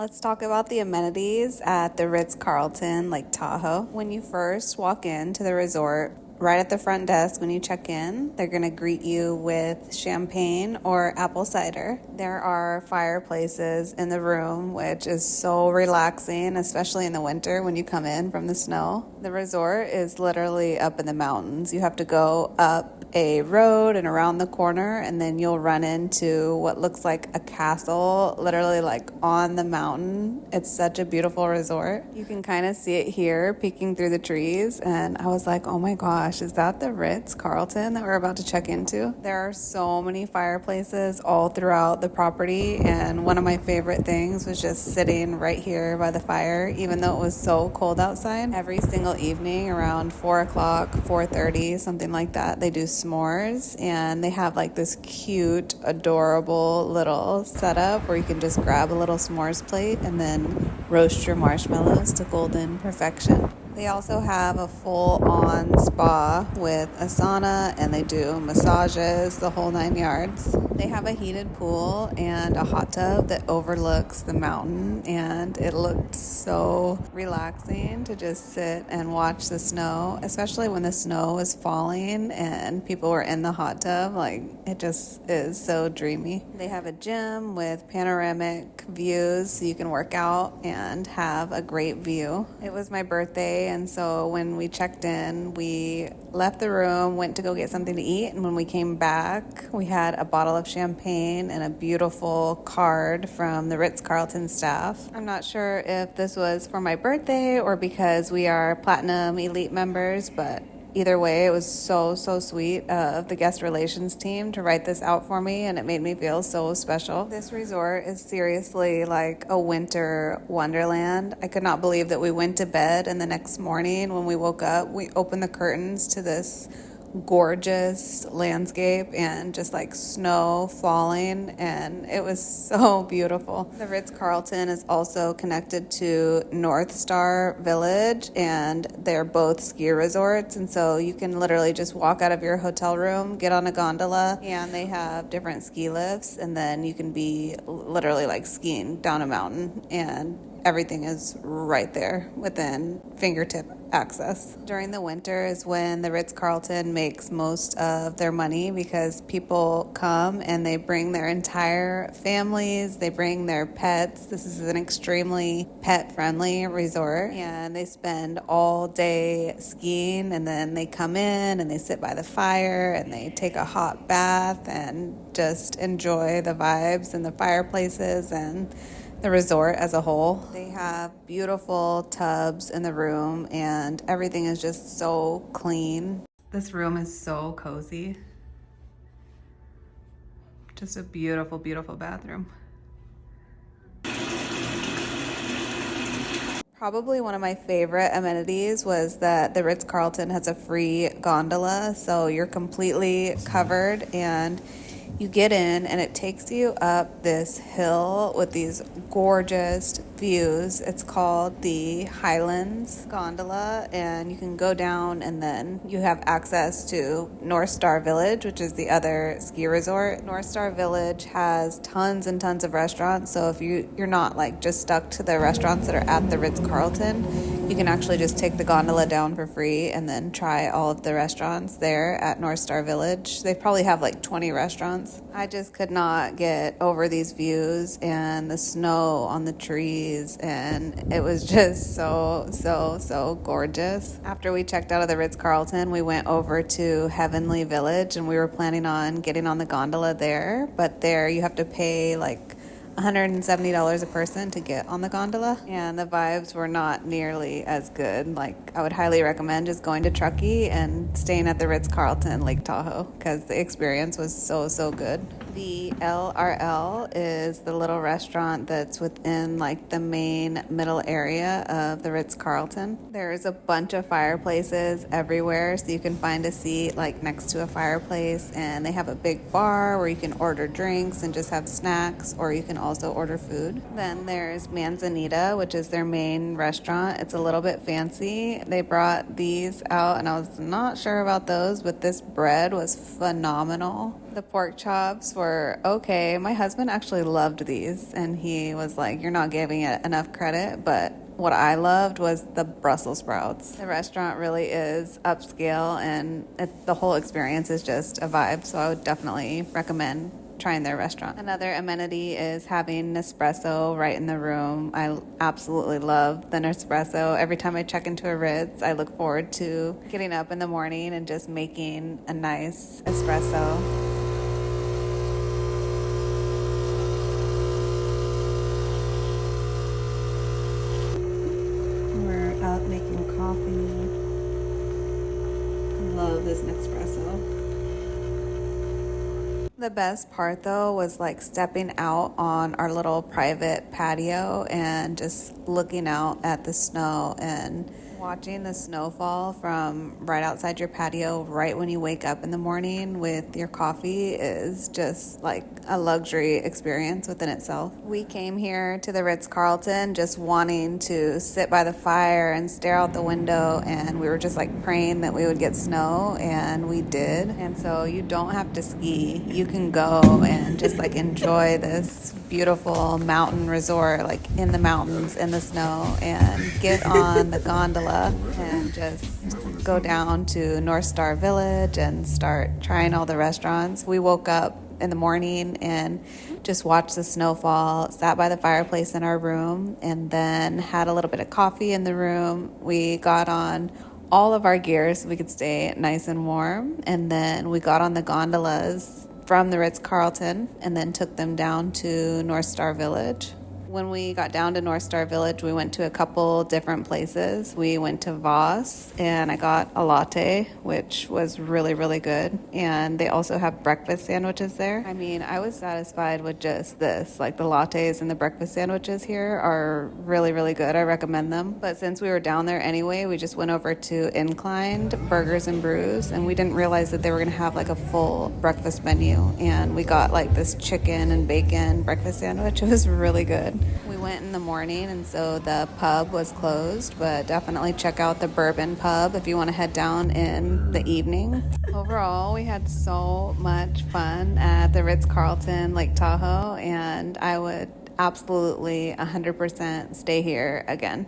Let's talk about the amenities at the Ritz Carlton Lake Tahoe. When you first walk into the resort, right at the front desk when you check in, they're going to greet you with champagne or apple cider. There are fireplaces in the room, which is so relaxing, especially in the winter when you come in from the snow. The resort is literally up in the mountains. You have to go up a road and around the corner, and then you'll run into what looks like a castle, literally like on the mountain. It's such a beautiful resort. You can kind of see it here peeking through the trees, and I was like, oh my gosh, is that the Ritz Carlton that we're about to check into? There are so many fireplaces all throughout the property, and one of my favorite things was just sitting right here by the fire, even though it was so cold outside. Every single evening around 4 o'clock, 4:30, something like that, they do s'mores, and they have like this cute, adorable little setup where you can just grab a little s'mores plate and then roast your marshmallows to golden perfection. They also have a full-on spa with a sauna, and they do massages, the whole 9 yards. They have a heated pool and a hot tub that overlooks the mountain, and it looked so relaxing to just sit and watch the snow, especially when the snow was falling and people were in the hot tub. Like, it just is so dreamy. They have a gym with panoramic views so you can work out and have a great view. It was my birthday, and so when we checked in, we left the room, went to go get something to eat, and when we came back, we had a bottle of champagne and a beautiful card from the Ritz Carlton staff. I'm not sure if this was for my birthday or because we are Platinum Elite members, but either way, it was so sweet of the guest relations team to write this out for me, and it made me feel so special. This resort is seriously like a winter wonderland. I could not believe that we went to bed, and the next morning when we woke up, we opened the curtains to this gorgeous landscape and just like snow falling, and it was so beautiful. The Ritz Carlton is also connected to North Star Village, and they're both ski resorts, and so you can literally just walk out of your hotel room, get on a gondola, and they have different ski lifts, and then you can be literally like skiing down a mountain, and everything is right there within fingertip access. During the winter is when the Ritz Carlton makes most of their money, because people come and they bring their entire families, they bring their pets. This is an extremely pet-friendly resort, and they spend all day skiing, and then they come in and they sit by the fire and they take a hot bath and just enjoy the vibes and the fireplaces and the resort as a whole. They have beautiful tubs in the room, and everything is just so clean. This room is so cozy. Just a beautiful, beautiful bathroom. Probably one of my favorite amenities was that the Ritz Carlton has a free gondola, so you're completely covered, and you get in and it takes you up this hill with these gorgeous views. It's called the Highlands Gondola, and you can go down, and then you have access to North Star Village, which is the other ski resort. North Star Village has tons and tons of restaurants, so if you're not like just stuck to the restaurants that are at the Ritz Carlton, you can actually just take the gondola down for free and then try all of the restaurants there at North Star Village. They probably have like 20 restaurants. I just could not get over these views and the snow on the trees, and it was just so gorgeous. After we checked out of the Ritz Carlton, we went over to Heavenly Village, and we were planning on getting on the gondola there, but there you have to pay like $170 a person to get on the gondola, and the vibes were not nearly as good. Like, I would highly recommend just going to Truckee and staying at the Ritz Carlton Lake Tahoe, because the experience was so good. The LRL is the little restaurant that's within like the main middle area of the Ritz Carlton. There's a bunch of fireplaces everywhere, so you can find a seat like next to a fireplace, and they have a big bar where you can order drinks and just have snacks, or you can also order food. Then there's Manzanita, which is their main restaurant. It's a little bit fancy. They brought these out, and I was not sure about those, but this bread was phenomenal. The pork chops were okay. My husband actually loved these, and he was like, "You're not giving it enough credit," but what I loved was the Brussels sprouts. The restaurant really is upscale, and the whole experience is just a vibe, so I would definitely recommend trying their restaurant. Another amenity is having Nespresso right in the room. I absolutely love the Nespresso. Every time I check into a Ritz, I look forward to getting up in the morning and just making a nice espresso. We're out making coffee. Love this Nespresso. The best part though was like stepping out on our little private patio and just looking out at the snow and watching the snowfall from right outside your patio right when you wake up in the morning with your coffee is just like a luxury experience within itself. We came here to the Ritz Carlton just wanting to sit by the fire and stare out the window, and we were just like praying that we would get snow, and we did. And so you don't have to ski. You can go and just like enjoy this beautiful mountain resort, like in the mountains in the snow, and get on the gondola and just go down to North Star Village and start trying all the restaurants. We woke up in the morning and just watched the snowfall, sat by the fireplace in our room, and then had a little bit of coffee in the room. We got on all of our gear so we could stay nice and warm, and then we got on the gondolas from the Ritz Carlton and then took them down to North Star Village. When we got down to North Star Village, we went to a couple different places. We went to Voss, and I got a latte, which was really, really good. And they also have breakfast sandwiches there. I mean, I was satisfied with just this. Like the lattes and the breakfast sandwiches here are really, really good. I recommend them. But since we were down there anyway, we just went over to Inclined Burgers and Brews, and we didn't realize that they were going to have like a full breakfast menu. And we got like this chicken and bacon breakfast sandwich. It was really good. We went in the morning, and so the pub was closed, but definitely check out the Bourbon Pub if you want to head down in the evening. Overall, we had so much fun at the Ritz Carlton Lake Tahoe, and I would absolutely 100% stay here again.